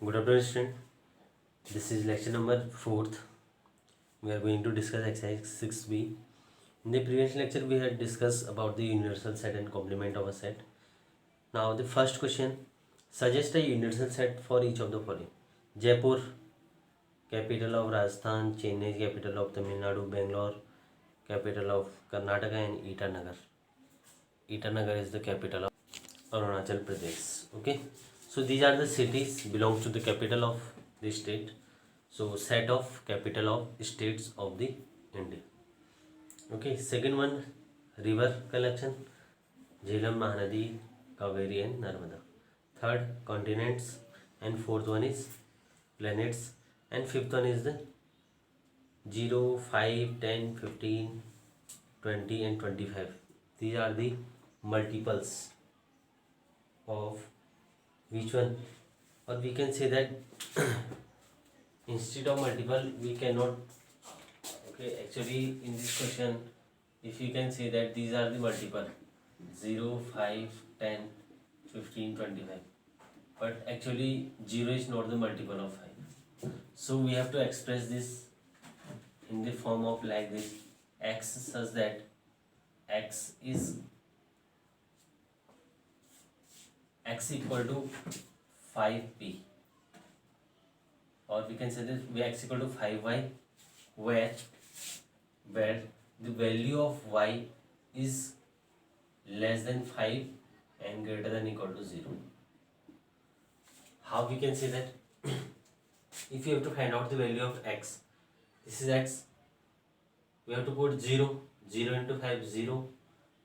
Good afternoon, student. This is lecture number 4th. We are going to discuss exercise 6b. In the previous lecture, we had discussed about the universal set and complement of a set. Now, the first question: suggest a universal set for each of the following: Jaipur, capital of Rajasthan; Chennai, capital of Tamil Nadu; Bangalore, capital of Karnataka; and Itanagar. Itanagar is the capital of Arunachal Pradesh. Okay, so these are the cities belongs to the capital of the state. So set of capital of states of the India. Okay, second one, river collection: Jhelum, Mahanadi, Kaveri, and Narmada. Third, continents, and fourth one is planets, and fifth one is the 0, 5, 10, 15, 20, and 25. These are the multiples of which one, or we can say that instead of multiple we cannot. Okay, actually in this question, if you can say that these are the multiple 0, 5, 10, 15, 25, but actually 0 is not the multiple of 5. So we have to express this in the form of like this: x such that x equal to 5p, or we can say that x equal to 5y, where the value of y is less than 5 and greater than equal to 0. How we can say that? If you have to find out the value of x, this is x, we have to put 0 into 5, 0,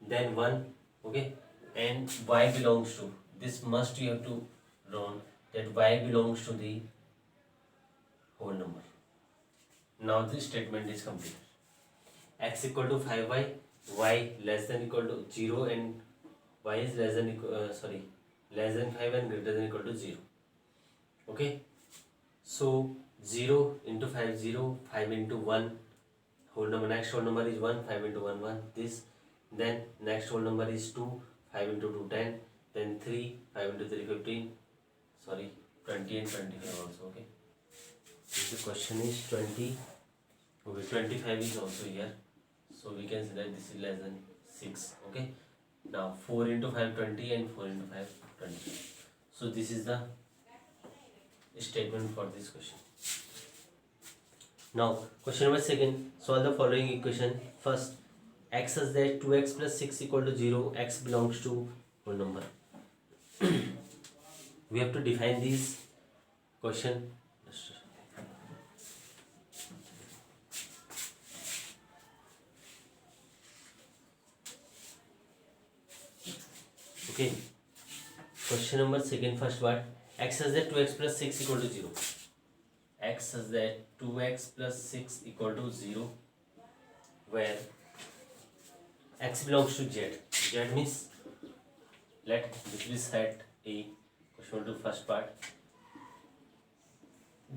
then 1. Okay, and y belongs to this, must you have to learn that y belongs to the whole number. Now this statement is completed. X equal to 5y, y less than equal to 0, and y is less than less than 5 and greater than equal to 0. Okay, so 0 into 5, 0, 5 into 1, whole number, next whole number is 1, 5 into 1, 1, this, then next whole number is 2, 5 into 2, 10, then 3, 5 into 3, 15, 20 and 25 also. Okay, if the question is 20, okay, 25 is also here, so we can say that this is less than 6. Okay, now 4 into 5, 20, and 4 into 5, 20. So this is the statement for this question. Now question number second: solve the following equation. First, x is that 2x plus 6 equal to 0, x belongs to whole number. We have to define this question. Okay, question number second, first part: x is that 2x plus 6 equal to 0. X is that 2x plus 6 equal to 0, where x belongs to z. Z means, let this be set A. Question to first part.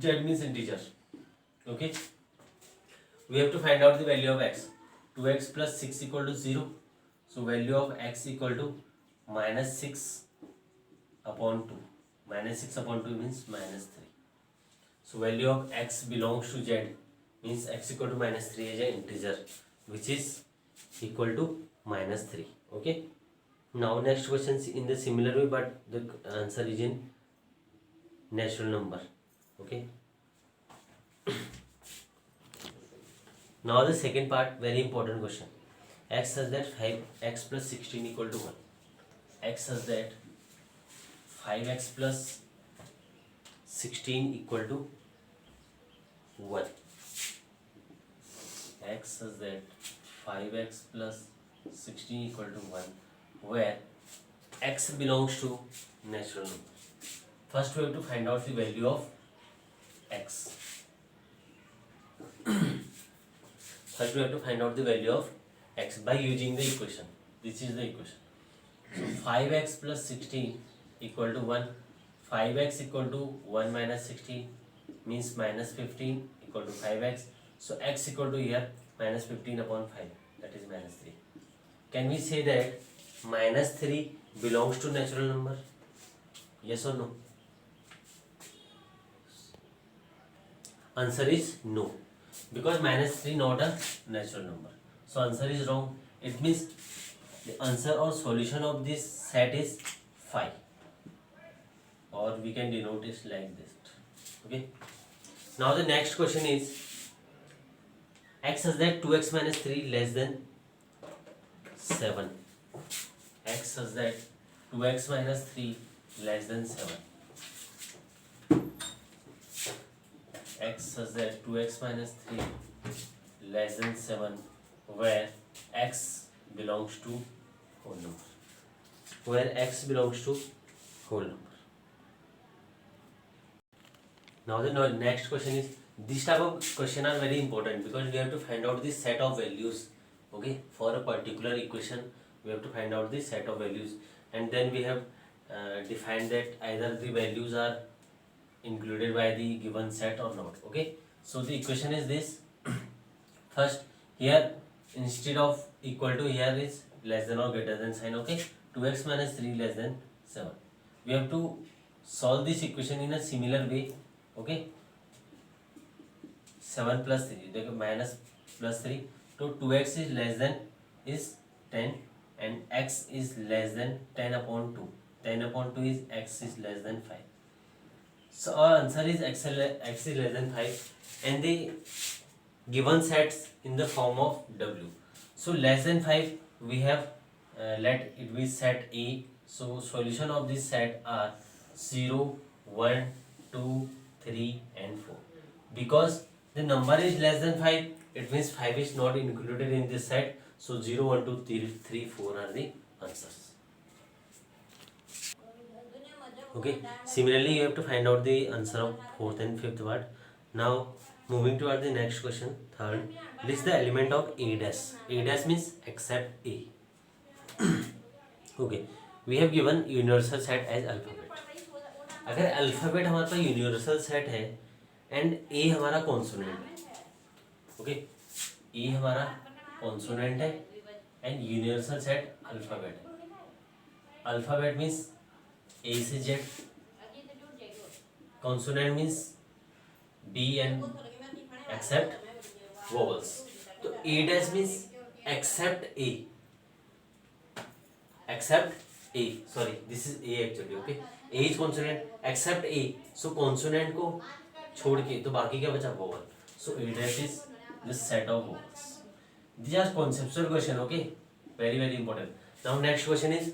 Z means integer. Okay, we have to find out the value of x. 2x plus 6 equal to 0. So value of x equal to minus 6 upon 2. Minus 6 upon 2 means minus 3. So value of x belongs to z means x equal to minus 3 is an integer which is equal to minus 3. Okay, now next question is in the similar way, but the answer is in natural number. Okay, now the second part, very important question. X says that 5x plus 16 equal to 1. X says that 5x plus 16 equal to 1. X says that 5x plus 16 equal to 1, where x belongs to natural number. First we have to find out the value of x. First we have to find out the value of x by using the equation. This is the equation. So 5x plus 16 equal to 1. 5x equal to 1 minus 16 means minus 15 equal to 5x. So x equal to here minus 15 upon 5, that is minus 3. Can we say that minus 3 belongs to natural number? Yes or no? Answer is no, because minus 3 not a natural number. So answer is wrong. It means the answer or solution of this set is 5, or we can denote it like this. Okay. Now the next question is x such that 2x minus 3 less than 7. X such that 2x minus 3 less than 7. X such that 2x minus 3 less than 7, where x belongs to whole number. Where x belongs to whole number. Now the next question is, this type of question are very important because we have to find out the set of values. Okay, for a particular equation we have to find out the set of values, and then we have defined that either the values are included by the given set or not. Okay, so the equation is this. First, here instead of equal to, here is less than or greater than sign. Okay, 2x minus 3 less than 7. We have to solve this equation in a similar way. Okay, 7 plus 3, देखो minus plus 3, तो 2x is less than is 10 and x is less than 10 upon 2. 10 upon 2 is x is less than 5. So our answer is x is less than 5, and the given sets in the form of w. So less than 5 we have let it be set A. So solution of this set are 0, 1, 2, 3 and 4. Because the number is less than 5, it means 5 is not included in this set. So 0, 1, 2, 3, 4 are the answers. Okay, similarly you have to find out the answer of fourth and fifth word. Now moving toward the next question, third, list the element of a dash. A dash means except A. Okay, we have given universal set as alphabet. अगर alphabet हमारे पास universal set है and ए हमारा consonant, okay, ए हमारा consonant है and universal set alphabet है. Alphabet means A से Z, consonant means B and except vowels. तो A dash means except A. Except A. Sorry, this is A actually. Okay. A is consonant. Except A. So consonant को छोड़ के तो बाकी क्या बचा? Vowel. So A dash is the set of vowels. These are conceptual question. Okay. Very very important. Now next question is.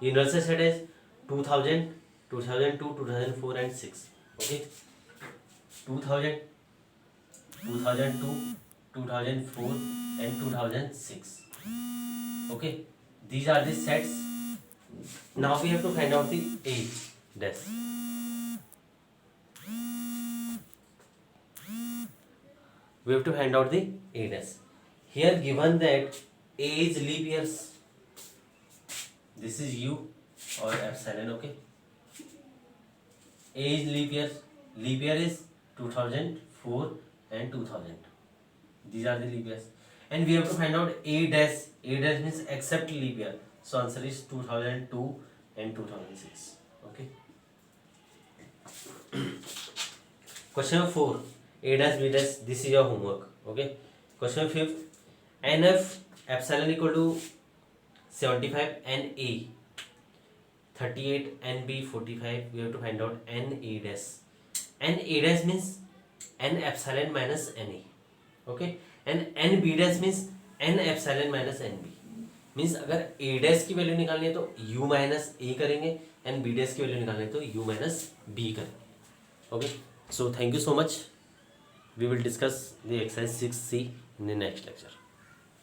Universal set is 2000, 2002, 2004 and 6. Okay, 2000, 2002, 2004 and 2006. Okay, these are the sets. Now we have to find out the age dash. We have to find out the A dash. Here given that A is leap years. This is U or epsilon. Okay, A is leap year. Leap year is 2004 and 2000. These are the leap years, and we have to find out A dash. A dash means except leap year. So answer is 2002 and 2006. Okay. Question 4. A dash B dash. This is your homework. Okay. Question 5. NF epsilon equal to 75 and A 38 and B 45. We have to find out N A dash. N A dash means N epsilon minus NA. Okay, and N B dash means N epsilon minus NB. Means अगर A dash की value निकालनी है तो U minus A करेंगे, and B dash की value निकालनी है तो U minus B करेंगे. Okay, so thank you so much. We will discuss the exercise 6C in the next lecture.